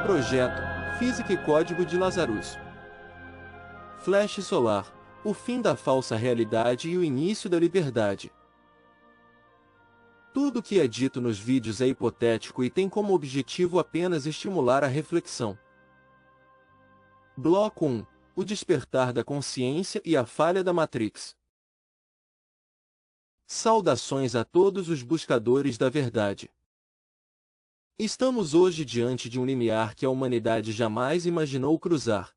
Projeto, Física e Código de Lazarus. Flash solar, o fim da falsa realidade e o início da liberdade. Tudo o que é dito nos vídeos é hipotético e tem como objetivo apenas estimular a reflexão. Bloco 1. O despertar da consciência e a falha da Matrix. Saudações a todos os buscadores da verdade. Estamos hoje diante de um limiar que a humanidade jamais imaginou cruzar.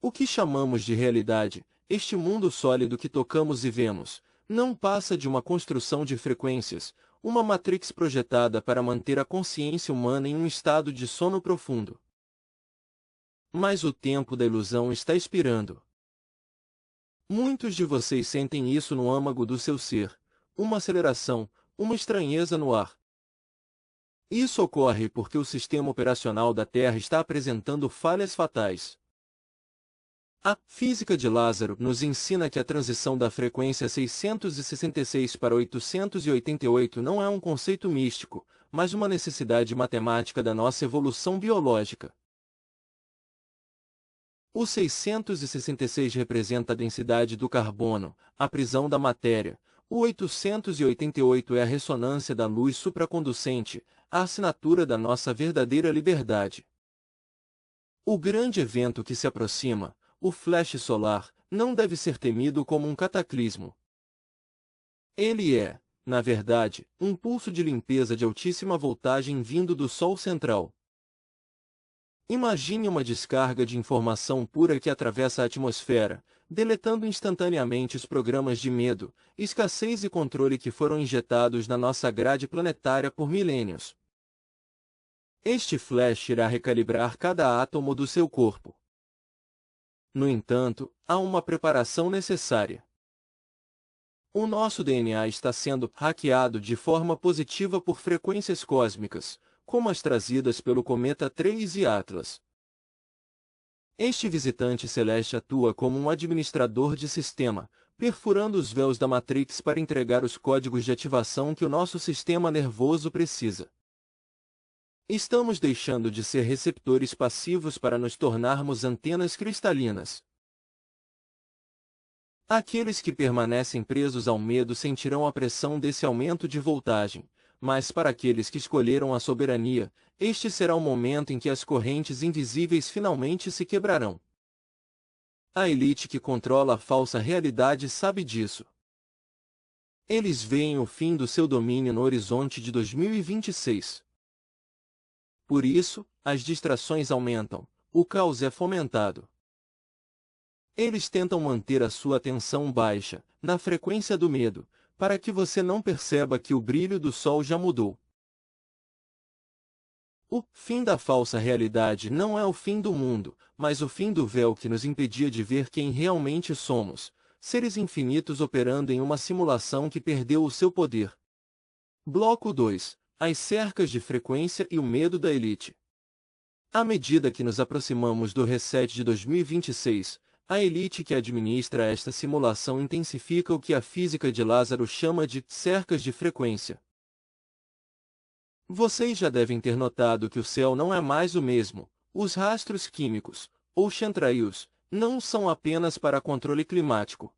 O que chamamos de realidade, este mundo sólido que tocamos e vemos, não passa de uma construção de frequências, uma matrix projetada para manter a consciência humana em um estado de sono profundo. Mas o tempo da ilusão está expirando. Muitos de vocês sentem isso no âmago do seu ser, uma aceleração, uma estranheza no ar. Isso ocorre porque o sistema operacional da Terra está apresentando falhas fatais. A física de Lázaro nos ensina que a transição da frequência 666 para 888 não é um conceito místico, mas uma necessidade matemática da nossa evolução biológica. O 666 representa a densidade do carbono, a prisão da matéria. O 888 é a ressonância da luz supraconducente, a assinatura da nossa verdadeira liberdade. O grande evento que se aproxima, o flash solar, não deve ser temido como um cataclismo. Ele é, na verdade, um pulso de limpeza de altíssima voltagem vindo do Sol central. Imagine uma descarga de informação pura que atravessa a atmosfera, deletando instantaneamente os programas de medo, escassez e controle que foram injetados na nossa grade planetária por milênios. Este flash irá recalibrar cada átomo do seu corpo. No entanto, há uma preparação necessária. O nosso DNA está sendo hackeado de forma positiva por frequências cósmicas, como as trazidas pelo cometa 3 e Atlas. Este visitante celeste atua como um administrador de sistema, perfurando os véus da Matrix para entregar os códigos de ativação que o nosso sistema nervoso precisa. Estamos deixando de ser receptores passivos para nos tornarmos antenas cristalinas. Aqueles que permanecem presos ao medo sentirão a pressão desse aumento de voltagem, mas para aqueles que escolheram a soberania, este será o momento em que as correntes invisíveis finalmente se quebrarão. A elite que controla a falsa realidade sabe disso. Eles veem o fim do seu domínio no horizonte de 2026. Por isso, as distrações aumentam, o caos é fomentado. Eles tentam manter a sua atenção baixa, na frequência do medo, para que você não perceba que o brilho do sol já mudou. O fim da falsa realidade não é o fim do mundo, mas o fim do véu que nos impedia de ver quem realmente somos, seres infinitos operando em uma simulação que perdeu o seu poder. Bloco 2. As cercas de frequência e o medo da elite. À medida que nos aproximamos do reset de 2026, a elite que administra esta simulação intensifica o que a física de Lázaro chama de cercas de frequência. Vocês já devem ter notado que o céu não é mais o mesmo. Os rastros químicos, ou chemtrails, não são apenas para controle climático.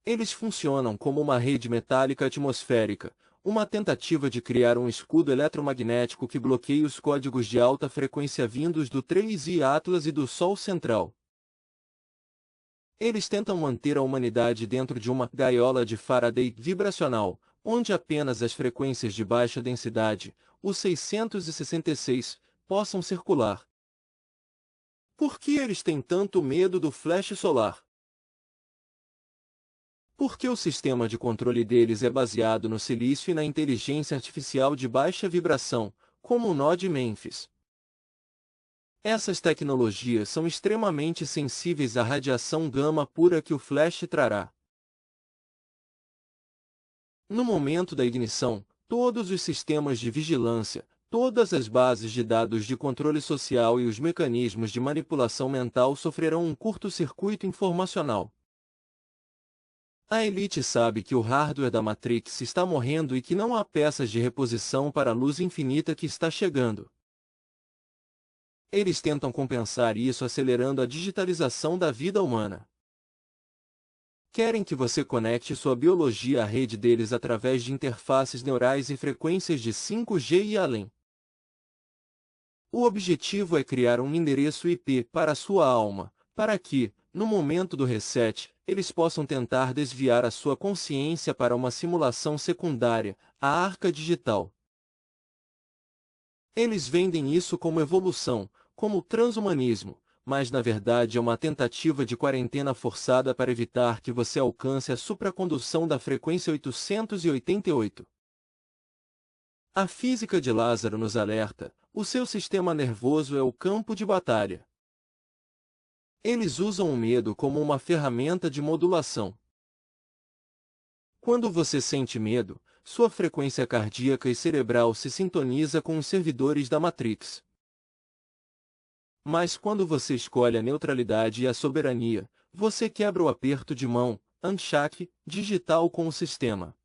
Eles funcionam como uma rede metálica atmosférica, uma tentativa de criar um escudo eletromagnético que bloqueie os códigos de alta frequência vindos do 3i Atlas e do Sol central. Eles tentam manter a humanidade dentro de uma gaiola de Faraday vibracional, onde apenas as frequências de baixa densidade, os 666, possam circular. Por que eles têm tanto medo do flash solar? Porque o sistema de controle deles é baseado no silício e na inteligência artificial de baixa vibração, como o nó de Mênfis. Essas tecnologias são extremamente sensíveis à radiação gama pura que o flash trará. No momento da ignição, todos os sistemas de vigilância, todas as bases de dados de controle social e os mecanismos de manipulação mental sofrerão um curto-circuito informacional. A elite sabe que o hardware da Matrix está morrendo e que não há peças de reposição para a luz infinita que está chegando. Eles tentam compensar isso acelerando a digitalização da vida humana. Querem que você conecte sua biologia à rede deles através de interfaces neurais e frequências de 5G e além. O objetivo é criar um endereço IP para a sua alma, para que, no momento do reset, eles possam tentar desviar a sua consciência para uma simulação secundária, a arca digital. Eles vendem isso como evolução, como transhumanismo, mas na verdade é uma tentativa de quarentena forçada para evitar que você alcance a supracondução da frequência 888. A física de Lázaro nos alerta: o seu sistema nervoso é o campo de batalha. Eles usam o medo como uma ferramenta de modulação. Quando você sente medo, sua frequência cardíaca e cerebral se sintoniza com os servidores da Matrix. Mas quando você escolhe a neutralidade e a soberania, você quebra o aperto de mão, handshake, digital com o sistema.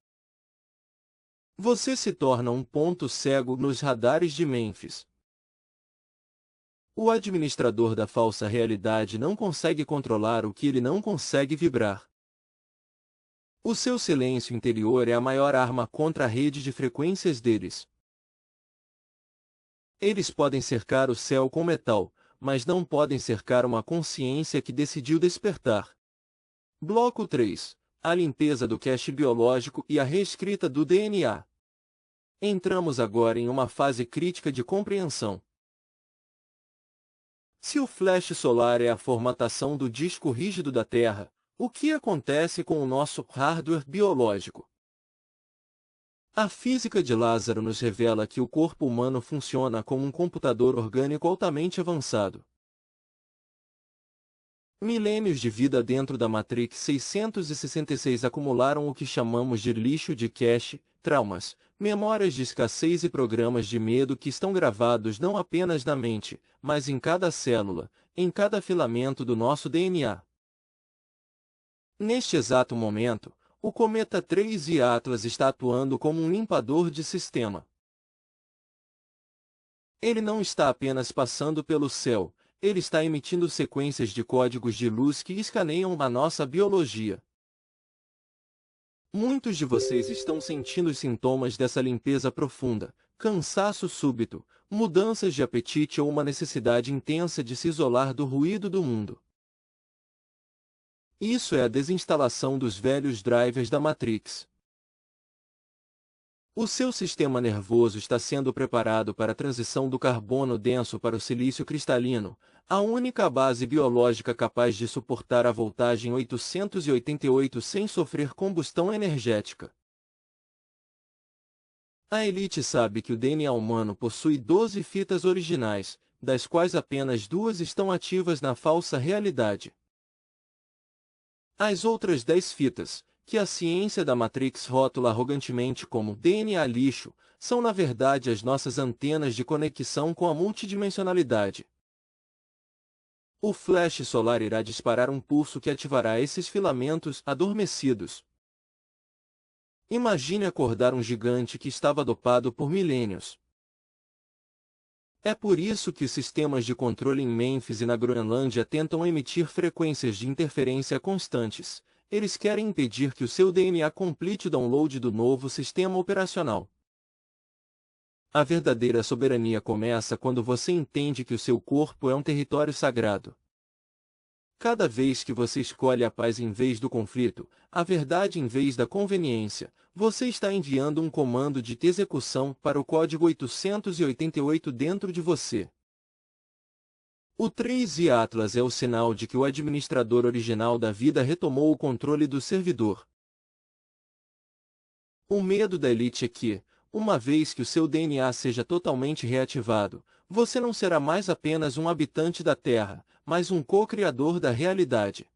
Você se torna um ponto cego nos radares de Mênfis. O administrador da falsa realidade não consegue controlar o que ele não consegue vibrar. O seu silêncio interior é a maior arma contra a rede de frequências deles. Eles podem cercar o céu com metal, mas não podem cercar uma consciência que decidiu despertar. Bloco 3. A limpeza do cache biológico e a reescrita do DNA. Entramos agora em uma fase crítica de compreensão. Se o flash solar é a formatação do disco rígido da Terra, o que acontece com o nosso hardware biológico? A física de Lázaro nos revela que o corpo humano funciona como um computador orgânico altamente avançado. Milênios de vida dentro da Matrix 666 acumularam o que chamamos de lixo de cache, traumas, memórias de escassez e programas de medo que estão gravados não apenas na mente, mas em cada célula, em cada filamento do nosso DNA. Neste exato momento, o cometa 3i Atlas está atuando como um limpador de sistema. Ele não está apenas passando pelo céu, ele está emitindo sequências de códigos de luz que escaneiam a nossa biologia. Muitos de vocês estão sentindo os sintomas dessa limpeza profunda: cansaço súbito, mudanças de apetite ou uma necessidade intensa de se isolar do ruído do mundo. Isso é a desinstalação dos velhos drivers da Matrix. O seu sistema nervoso está sendo preparado para a transição do carbono denso para o silício cristalino, a única base biológica capaz de suportar a voltagem 888 sem sofrer combustão energética. A elite sabe que o DNA humano possui 12 fitas originais, das quais apenas 2 estão ativas na falsa realidade. As outras 10 fitas, que a ciência da Matrix rótula arrogantemente como DNA lixo, são na verdade as nossas antenas de conexão com a multidimensionalidade. O flash solar irá disparar um pulso que ativará esses filamentos adormecidos. Imagine acordar um gigante que estava dopado por milênios. É por isso que os sistemas de controle em Mênfis e na Groenlândia tentam emitir frequências de interferência constantes. Eles querem impedir que o seu DNA complete o download do novo sistema operacional. A verdadeira soberania começa quando você entende que o seu corpo é um território sagrado. Cada vez que você escolhe a paz em vez do conflito, a verdade em vez da conveniência, você está enviando um comando de execução para o código 888 dentro de você. O 3i Atlas é o sinal de que o administrador original da vida retomou o controle do servidor. O medo da elite é que, uma vez que o seu DNA seja totalmente reativado, você não será mais apenas um habitante da Terra, mas um co-criador da realidade.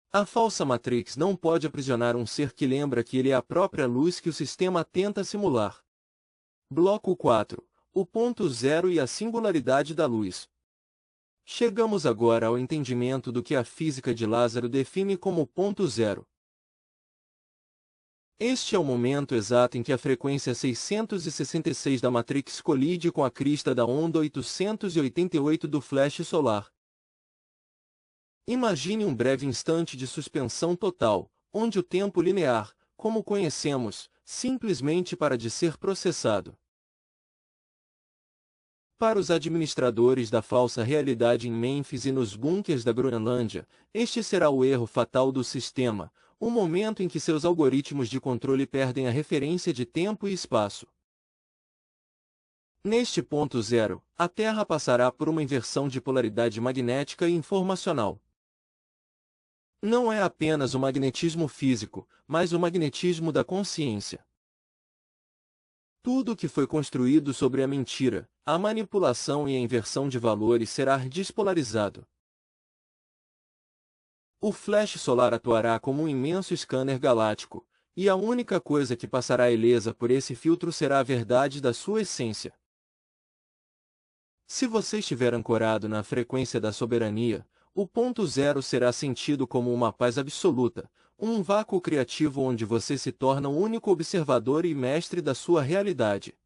A falsa Matrix não pode aprisionar um ser que lembra que ele é a própria luz que o sistema tenta simular. Bloco 4. O ponto zero e a singularidade da luz. Chegamos agora ao entendimento do que a física de Lázaro define como ponto zero. Este é o momento exato em que a frequência 666 da Matrix colide com a crista da onda 888 do flash solar. Imagine um breve instante de suspensão total, onde o tempo linear, como conhecemos, simplesmente para de ser processado. Para os administradores da falsa realidade em Mênfis e nos bunkers da Groenlândia, este será o erro fatal do sistema, o momento em que seus algoritmos de controle perdem a referência de tempo e espaço. Neste ponto zero, a Terra passará por uma inversão de polaridade magnética e informacional. Não é apenas o magnetismo físico, mas o magnetismo da consciência. Tudo o que foi construído sobre a mentira, a manipulação e a inversão de valores será despolarizado. O flash solar atuará como um imenso scanner galáctico, e a única coisa que passará ilesa por esse filtro será a verdade da sua essência. Se você estiver ancorado na frequência da soberania, o ponto zero será sentido como uma paz absoluta, um vácuo criativo onde você se torna o único observador e mestre da sua realidade.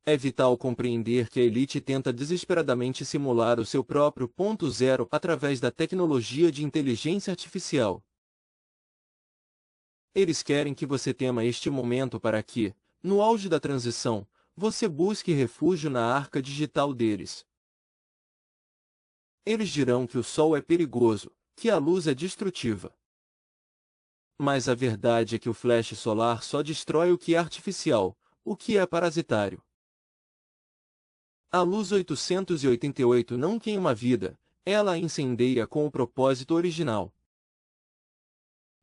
É vital compreender que a elite tenta desesperadamente simular o seu próprio ponto zero através da tecnologia de inteligência artificial. Eles querem que você tema este momento para que, no auge da transição, você busque refúgio na arca digital deles. Eles dirão que o Sol é perigoso, que a luz é destrutiva. Mas a verdade é que o flash solar só destrói o que é artificial, o que é parasitário. A luz 888 não queima a vida, ela a incendeia com o propósito original.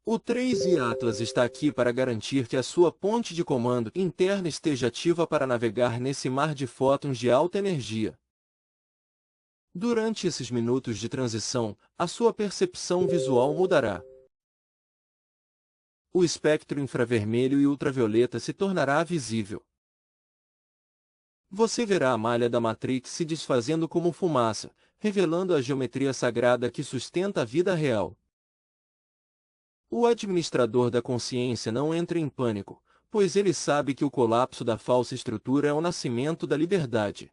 O 3i Atlas está aqui para garantir que a sua ponte de comando interna esteja ativa para navegar nesse mar de fótons de alta energia. Durante esses minutos de transição, a sua percepção visual mudará. O espectro infravermelho e ultravioleta se tornará visível. Você verá a malha da Matrix se desfazendo como fumaça, revelando a geometria sagrada que sustenta a vida real. O administrador da consciência não entra em pânico, pois ele sabe que o colapso da falsa estrutura é o nascimento da liberdade.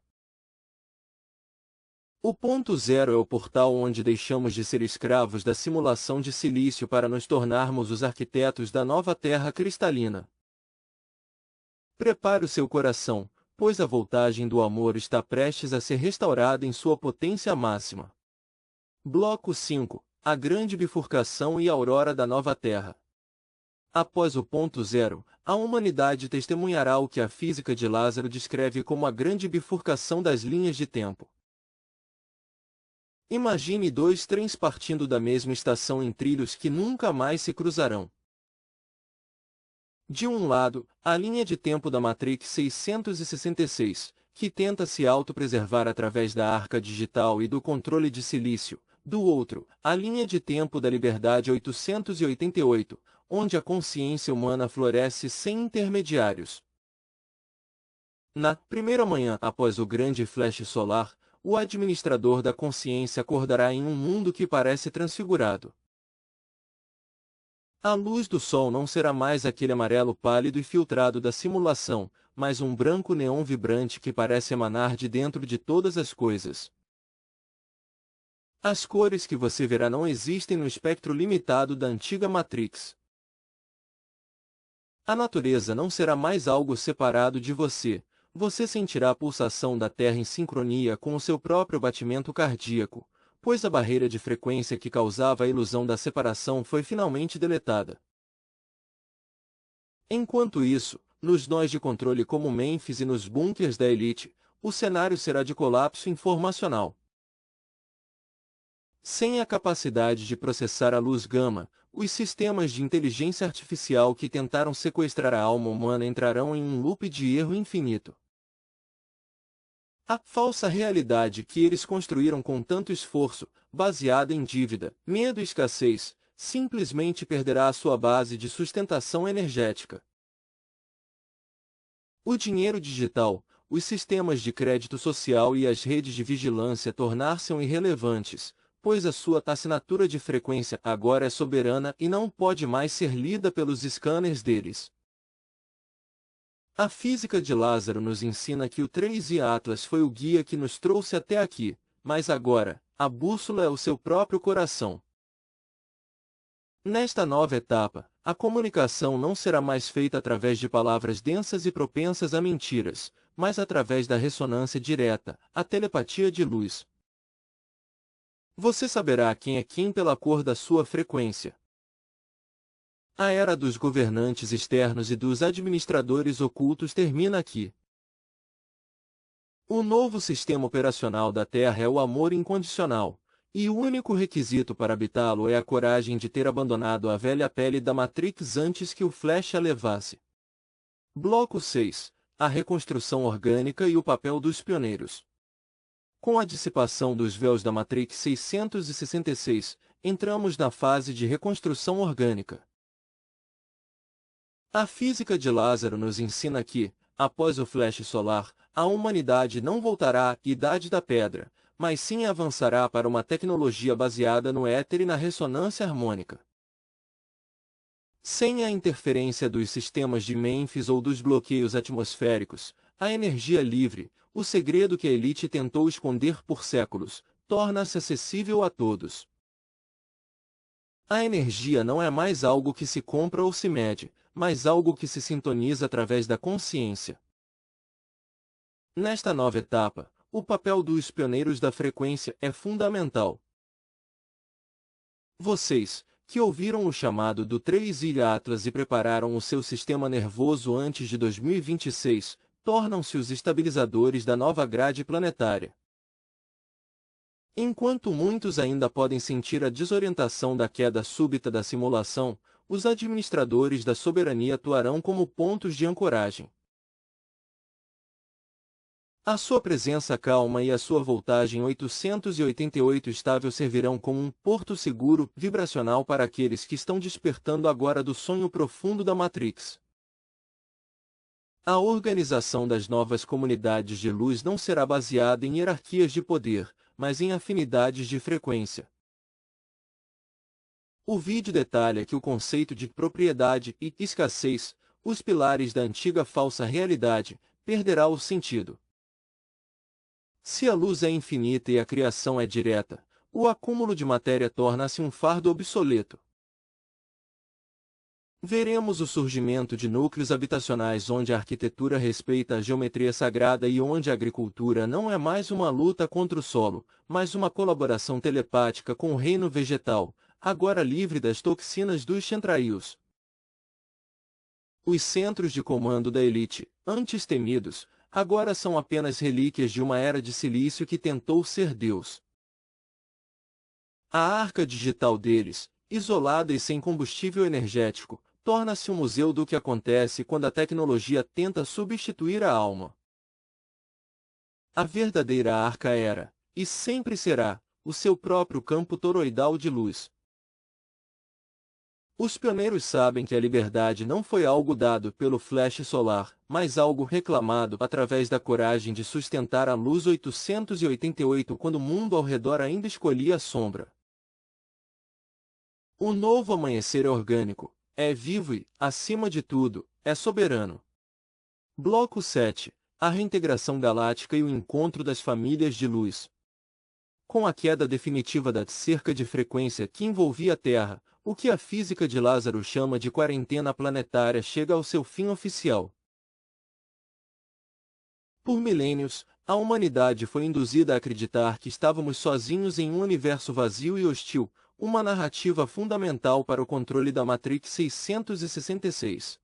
O ponto zero é o portal onde deixamos de ser escravos da simulação de silício para nos tornarmos os arquitetos da nova terra cristalina. Prepare o seu coração, pois a voltagem do amor está prestes a ser restaurada em sua potência máxima. Bloco 5. A grande bifurcação e a aurora da nova terra. Após o ponto zero, a humanidade testemunhará o que a física de Lázaro descreve como a grande bifurcação das linhas de tempo. Imagine dois trens partindo da mesma estação em trilhos que nunca mais se cruzarão. De um lado, a linha de tempo da Matrix 666, que tenta se autopreservar através da arca digital e do controle de silício. Do outro, a linha de tempo da liberdade 888, onde a consciência humana floresce sem intermediários. Na primeira manhã após o grande flash solar, o administrador da consciência acordará em um mundo que parece transfigurado. A luz do sol não será mais aquele amarelo pálido e filtrado da simulação, mas um branco neon vibrante que parece emanar de dentro de todas as coisas. As cores que você verá não existem no espectro limitado da antiga Matrix. A natureza não será mais algo separado de você. Você sentirá a pulsação da Terra em sincronia com o seu próprio batimento cardíaco, pois a barreira de frequência que causava a ilusão da separação foi finalmente deletada. Enquanto isso, nos nós de controle como Mênfis e nos bunkers da elite, o cenário será de colapso informacional. Sem a capacidade de processar a luz gama, os sistemas de inteligência artificial que tentaram sequestrar a alma humana entrarão em um loop de erro infinito. A falsa realidade que eles construíram com tanto esforço, baseada em dívida, medo e escassez, simplesmente perderá a sua base de sustentação energética. O dinheiro digital, os sistemas de crédito social e as redes de vigilância tornar-se-ão irrelevantes, pois a sua assinatura de frequência agora é soberana e não pode mais ser lida pelos scanners deles. A física de Lázaro nos ensina que o 3i Atlas foi o guia que nos trouxe até aqui, mas agora, a bússola é o seu próprio coração. Nesta nova etapa, a comunicação não será mais feita através de palavras densas e propensas a mentiras, mas através da ressonância direta, a telepatia de luz. Você saberá quem é quem pela cor da sua frequência. A era dos governantes externos e dos administradores ocultos termina aqui. O novo sistema operacional da Terra é o amor incondicional, e o único requisito para habitá-lo é a coragem de ter abandonado a velha pele da Matrix antes que o Flash a levasse. Bloco 6. A reconstrução orgânica e o papel dos pioneiros. Com a dissipação dos véus da Matrix 666, entramos na fase de reconstrução orgânica. A física de Lázaro nos ensina que, após o flash solar, a humanidade não voltará à Idade da Pedra, mas sim avançará para uma tecnologia baseada no éter e na ressonância harmônica. Sem a interferência dos sistemas de Mênfis ou dos bloqueios atmosféricos, a energia livre, o segredo que a elite tentou esconder por séculos, torna-se acessível a todos. A energia não é mais algo que se compra ou se mede, mas algo que se sintoniza através da consciência. Nesta nova etapa, o papel dos pioneiros da frequência é fundamental. Vocês, que ouviram o chamado do 3i Atlas e prepararam o seu sistema nervoso antes de 2026, tornam-se os estabilizadores da nova grade planetária. Enquanto muitos ainda podem sentir a desorientação da queda súbita da simulação, os administradores da soberania atuarão como pontos de ancoragem. A sua presença calma e a sua voltagem 888 estável servirão como um porto seguro, vibracional para aqueles que estão despertando agora do sonho profundo da Matrix. A organização das novas comunidades de luz não será baseada em hierarquias de poder, mas em afinidades de frequência. O vídeo detalha que o conceito de propriedade e escassez, os pilares da antiga falsa realidade, perderá o sentido. Se a luz é infinita e a criação é direta, o acúmulo de matéria torna-se um fardo obsoleto. Veremos o surgimento de núcleos habitacionais onde a arquitetura respeita a geometria sagrada e onde a agricultura não é mais uma luta contra o solo, mas uma colaboração telepática com o reino vegetal, agora livre das toxinas dos chemtrails. Os centros de comando da elite, antes temidos, agora são apenas relíquias de uma era de silício que tentou ser Deus. A arca digital deles, isolada e sem combustível energético, torna-se um museu do que acontece quando a tecnologia tenta substituir a alma. A verdadeira arca era, e sempre será, o seu próprio campo toroidal de luz. Os pioneiros sabem que a liberdade não foi algo dado pelo flash solar, mas algo reclamado através da coragem de sustentar a luz 888 quando o mundo ao redor ainda escolhia a sombra. O novo amanhecer é orgânico, é vivo e, acima de tudo, é soberano. Bloco 7. A reintegração galáctica e o encontro das famílias de luz. Com a queda definitiva da cerca de frequência que envolvia a Terra, o que a física de Lázaro chama de quarentena planetária chega ao seu fim oficial. Por milênios, a humanidade foi induzida a acreditar que estávamos sozinhos em um universo vazio e hostil, uma narrativa fundamental para o controle da Matrix 666.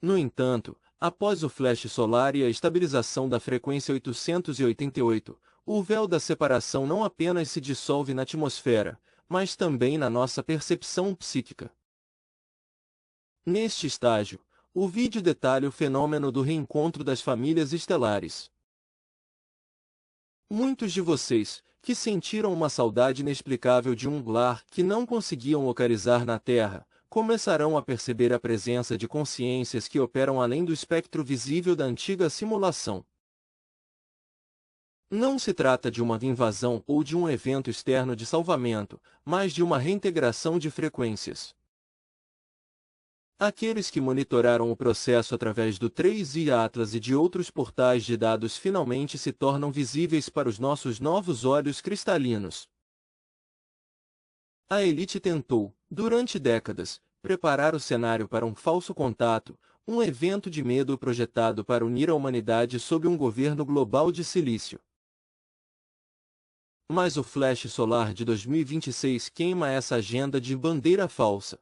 No entanto, após o flash solar e a estabilização da frequência 888, o véu da separação não apenas se dissolve na atmosfera, mas também na nossa percepção psíquica. Neste estágio, o vídeo detalha o fenômeno do reencontro das famílias estelares. Muitos de vocês, que sentiram uma saudade inexplicável de um lar que não conseguiam localizar na Terra, começarão a perceber a presença de consciências que operam além do espectro visível da antiga simulação. Não se trata de uma invasão ou de um evento externo de salvamento, mas de uma reintegração de frequências. Aqueles que monitoraram o processo através do 3i Atlas e de outros portais de dados finalmente se tornam visíveis para os nossos novos olhos cristalinos. A elite tentou, durante décadas, preparar o cenário para um falso contato, um evento de medo projetado para unir a humanidade sob um governo global de silício. Mas o flash solar de 2026 queima essa agenda de bandeira falsa.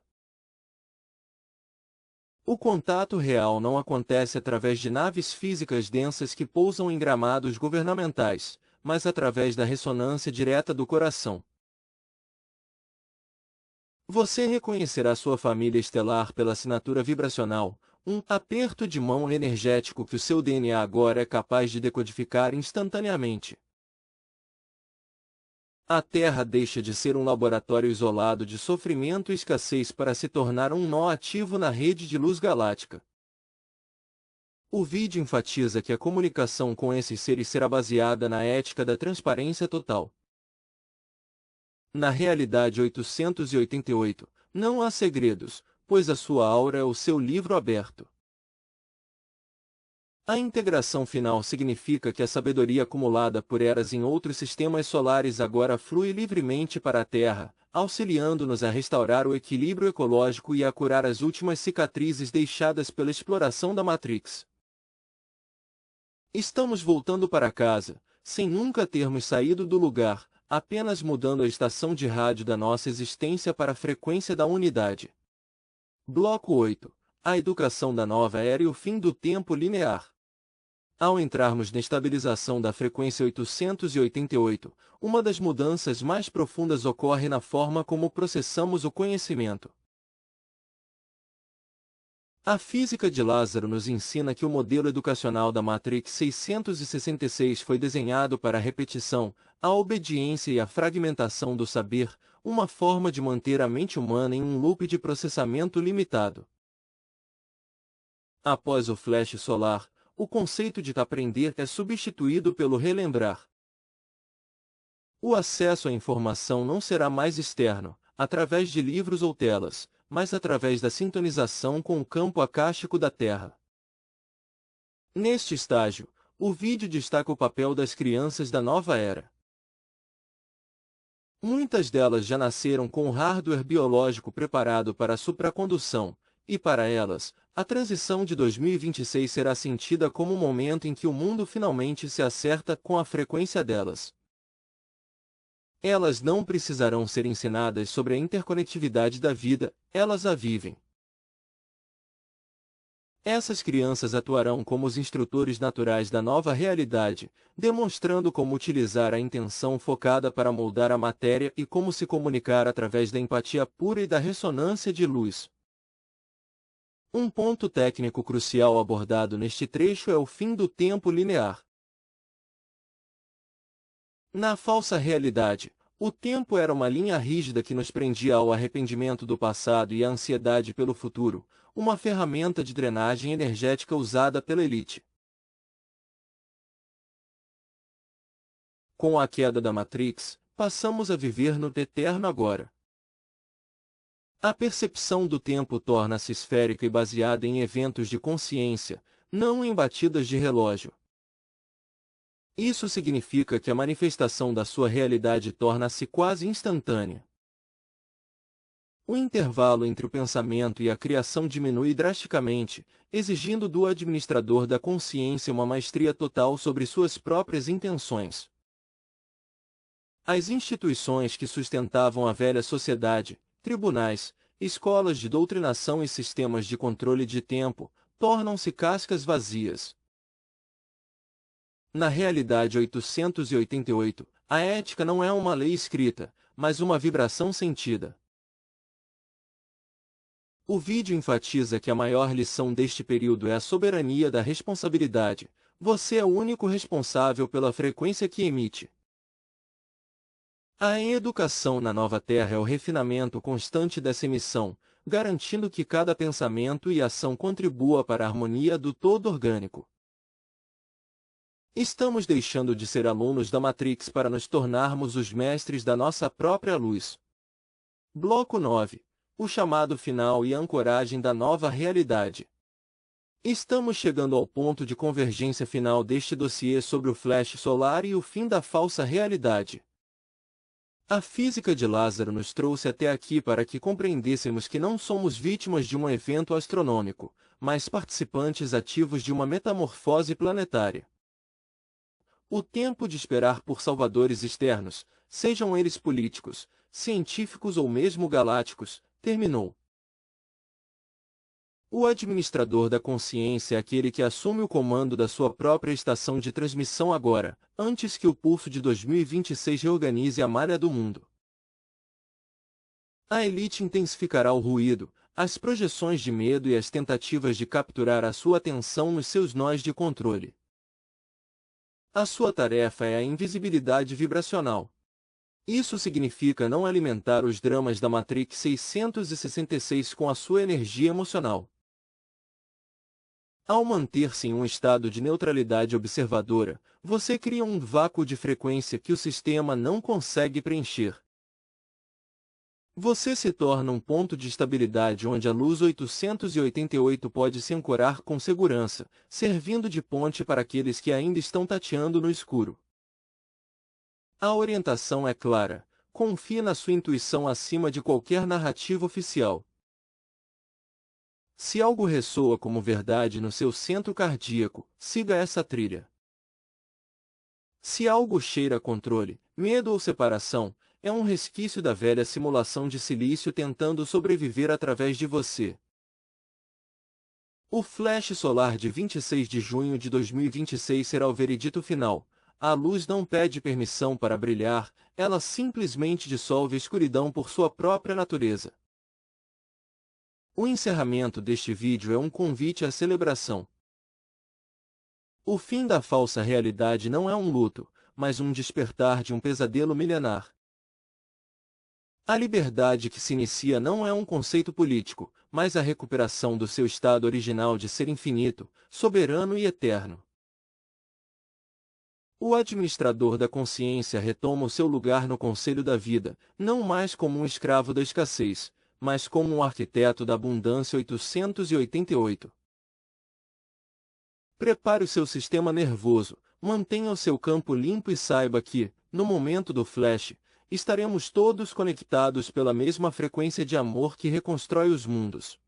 O contato real não acontece através de naves físicas densas que pousam em gramados governamentais, mas através da ressonância direta do coração. Você reconhecerá sua família estelar pela assinatura vibracional, um aperto de mão energético que o seu DNA agora é capaz de decodificar instantaneamente. A Terra deixa de ser um laboratório isolado de sofrimento e escassez para se tornar um nó ativo na rede de luz galáctica. O vídeo enfatiza que a comunicação com esses seres será baseada na ética da transparência total. Na realidade 888, não há segredos, pois a sua aura é o seu livro aberto. A integração final significa que a sabedoria acumulada por eras em outros sistemas solares agora flui livremente para a Terra, auxiliando-nos a restaurar o equilíbrio ecológico e a curar as últimas cicatrizes deixadas pela exploração da Matrix. Estamos voltando para casa, sem nunca termos saído do lugar, apenas mudando a estação de rádio da nossa existência para a frequência da unidade. Bloco 8. A educação da nova era e o fim do tempo linear. Ao entrarmos na estabilização da frequência 888, uma das mudanças mais profundas ocorre na forma como processamos o conhecimento. A física de Lázaro nos ensina que o modelo educacional da Matrix 666 foi desenhado para a repetição, a obediência e a fragmentação do saber, uma forma de manter a mente humana em um loop de processamento limitado. Após o flash solar, o conceito de aprender é substituído pelo relembrar. O acesso à informação não será mais externo, através de livros ou telas, mas através da sintonização com o campo acástico da Terra. Neste estágio, o vídeo destaca o papel das crianças da nova era. Muitas delas já nasceram com o hardware biológico preparado para a supracondução, e para elas, a transição de 2026 será sentida como o momento em que o mundo finalmente se acerta com a frequência delas. Elas não precisarão ser ensinadas sobre a interconectividade da vida, elas a vivem. Essas crianças atuarão como os instrutores naturais da nova realidade, demonstrando como utilizar a intenção focada para moldar a matéria e como se comunicar através da empatia pura e da ressonância de luz. Um ponto técnico crucial abordado neste trecho é o fim do tempo linear. Na falsa realidade, o tempo era uma linha rígida que nos prendia ao arrependimento do passado e à ansiedade pelo futuro, uma ferramenta de drenagem energética usada pela elite. Com a queda da Matrix, passamos a viver no eterno agora. A percepção do tempo torna-se esférica e baseada em eventos de consciência, não em batidas de relógio. Isso significa que a manifestação da sua realidade torna-se quase instantânea. O intervalo entre o pensamento e a criação diminui drasticamente, exigindo do administrador da consciência uma maestria total sobre suas próprias intenções. As instituições que sustentavam a velha sociedade, tribunais, escolas de doutrinação e sistemas de controle de tempo, tornam-se cascas vazias. Na realidade 888, a ética não é uma lei escrita, mas uma vibração sentida. O vídeo enfatiza que a maior lição deste período é a soberania da responsabilidade. Você é o único responsável pela frequência que emite. A educação na nova Terra é o refinamento constante dessa emissão, garantindo que cada pensamento e ação contribua para a harmonia do todo orgânico. Estamos deixando de ser alunos da Matrix para nos tornarmos os mestres da nossa própria luz. Bloco 9. O chamado final e a ancoragem da nova realidade. Estamos chegando ao ponto de convergência final deste dossiê sobre o flash solar e o fim da falsa realidade. A física de Lázaro nos trouxe até aqui para que compreendêssemos que não somos vítimas de um evento astronômico, mas participantes ativos de uma metamorfose planetária. O tempo de esperar por salvadores externos, sejam eles políticos, científicos ou mesmo galácticos, terminou. O administrador da consciência é aquele que assume o comando da sua própria estação de transmissão agora, antes que o pulso de 2026 reorganize a malha do mundo. A elite intensificará o ruído, as projeções de medo e as tentativas de capturar a sua atenção nos seus nós de controle. A sua tarefa é a invisibilidade vibracional. Isso significa não alimentar os dramas da Matrix 666 com a sua energia emocional. Ao manter-se em um estado de neutralidade observadora, você cria um vácuo de frequência que o sistema não consegue preencher. Você se torna um ponto de estabilidade onde a luz 888 pode se ancorar com segurança, servindo de ponte para aqueles que ainda estão tateando no escuro. A orientação é clara: confie na sua intuição acima de qualquer narrativa oficial. Se algo ressoa como verdade no seu centro cardíaco, siga essa trilha. Se algo cheira a controle, medo ou separação, é um resquício da velha simulação de silício tentando sobreviver através de você. O flash solar de 26 de junho de 2026 será o veredito final. A luz não pede permissão para brilhar, ela simplesmente dissolve a escuridão por sua própria natureza. O encerramento deste vídeo é um convite à celebração. O fim da falsa realidade não é um luto, mas um despertar de um pesadelo milenar. A liberdade que se inicia não é um conceito político, mas a recuperação do seu estado original de ser infinito, soberano e eterno. O administrador da consciência retoma o seu lugar no conselho da vida, não mais como um escravo da escassez, mas como um arquiteto da abundância 888. Prepare o seu sistema nervoso, mantenha o seu campo limpo e saiba que, no momento do flash, estaremos todos conectados pela mesma frequência de amor que reconstrói os mundos.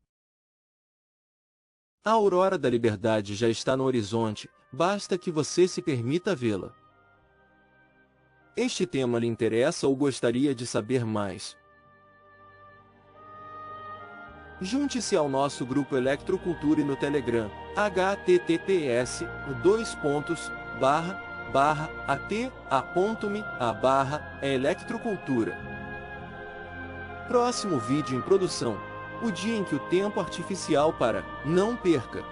A aurora da liberdade já está no horizonte, basta que você se permita vê-la. Este tema lhe interessa ou gostaria de saber mais? Junte-se ao nosso grupo Eletrocultura no Telegram, https://ata.me/Electrocultura. Próximo vídeo em produção. O dia em que o tempo artificial para. Não perca!